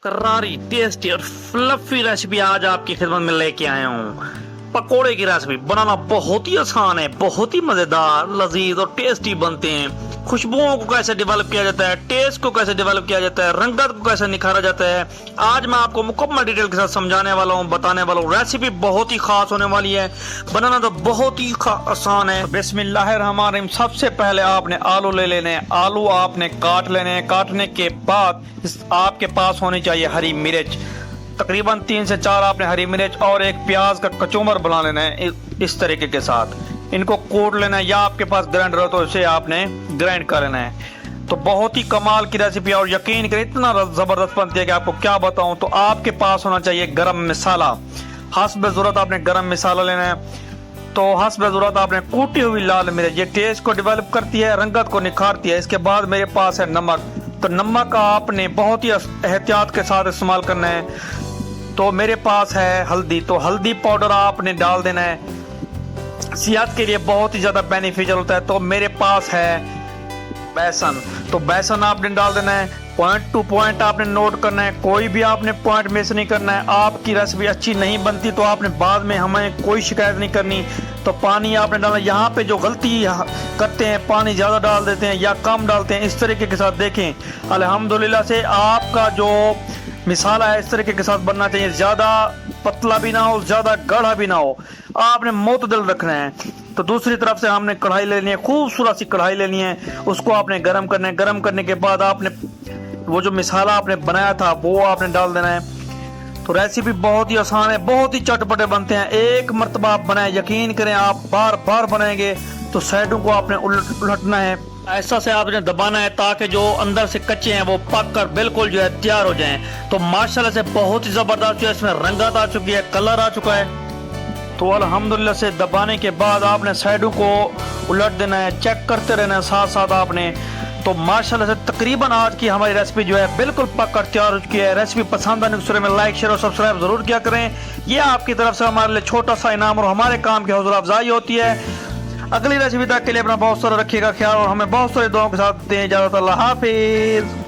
करारी टेस्टी और fluffy recipe आज आपकी खिदमत में लेके आया हूँ। पकोड़े की रेसिपी बनाना बहुत ही आसान है, बहुत ही मजेदार, लजीज और टेस्टी बनते हैं। खुशबुओं को कैसे डेवलप किया जाता है, टेस्ट को कैसे डेवलप किया जाता है, रंगत को कैसे निखारा जाता है, आज मैं आपको मुकम्मल डिटेल के साथ समझाने वाला हूँ, बताने वाला हूँ। रेसिपी बहुत ही खास होने वाली है, बनाना तो बहुत ही आसान है। बिस्मिल्लाहिर्रहमानिर्रहीम। सबसे पहले आपने आलू ले लेने हैं। आलू आपने काट लेने हैं। काटने के बाद आपके पास होनी चाहिए हरी मिर्च, तकरीबन 3 से 4 आपने हरी मिर्च और एक प्याज का कचूमर बना लेना है इस तरीके के साथ। इनको कूट लेना है या आपके पास ग्राइंडर हो तो इसे आपने ग्राइंड कर लेना है। तो बहुत ही कमाल की रेसिपी और यकीन करें इतना जबरदस्त बनती है कि आपको क्या बताऊं। तो आपके पास होना चाहिए गरम मसाला। हस्ब ज़रूरत आपने गरम मसाला लेना है। तो हस्ब ज़रूरत आपने कूटी हुई लाल मिर्च, ये टेस्ट को डेवलप करती है, रंगत को निखारती है। इसके बाद मेरे पास है नमक। तो नमक आपने बहुत ही एहतियात के साथ इस्तेमाल करना है। तो मेरे पास है हल्दी। तो हल्दी पाउडर आपने डाल देना है, सेहत के लिए बहुत ही ज़्यादा बेनिफिशियल होता है। तो मेरे पास है बेसन। तो बेसन आपने डाल देना है। पॉइंट टू पॉइंट आपने नोट करना है, कोई भी आपने पॉइंट मिस नहीं करना है। आपकी रेसिपी अच्छी नहीं बनती तो आपने बाद में हमें कोई शिकायत नहीं करनी। तो पानी आपने डालना। यहाँ पे जो गलती करते हैं, पानी ज़्यादा डाल देते हैं या कम डालते हैं, इस तरीके के साथ देखें। अल्हम्दुलिल्लाह से आपका जो मिसाला है इस तरीके के साथ बनना चाहिए, ज़्यादा पतला भी ना हो, ज़्यादा गाढ़ा भी ना हो। आपने मोतदल रखना है। तो दूसरी तरफ से हमने कढ़ाई लेनी है, खूबसूरत सी कढ़ाई लेनी है, उसको आपने गर्म करना है। गर्म करने के बाद आपने वो जो मिसाला आपने बनाया था वो आपने डाल देना है। तो रेसिपी बहुत ही आसान है, बहुत ही चटपटे बनते हैं। एक मरतबा आप बनाए, यकीन करें आप बार बार बनाएंगे। तो साइडों को आपने उलटना है, ऐसा से आपने दबाना है ताकि जो अंदर से कच्चे हैं वो पक कर बिल्कुल जो है तैयार हो जाएं। तो माशाल्लाह से बहुत ही जबरदस्त जो है इसमें रंगत आ चुकी है, कलर आ चुका है। तो अल्हम्दुलिल्लाह से दबाने के बाद आपने साइडों को उलट देना है, चेक करते रहना है साथ साथ आपने। तो माशाल्लाह से तकरीबन आज की हमारी रेसिपी जो है बिल्कुल पक कर तैयार हो चुकी है। रेसिपी पसंद आने के में लाइक शेयर और सब्सक्राइब जरूर किया करें। ये आपकी तरफ से हमारे लिए छोटा सा इनाम और हमारे काम की हौसला अफजाई होती है। अगली रेसिपी तक के लिए अपना बहुत सारा रखिएगा ख्याल और हमें बहुत सारी दुआओं के साथ दें इजाजत। अल्लाह हाफिज।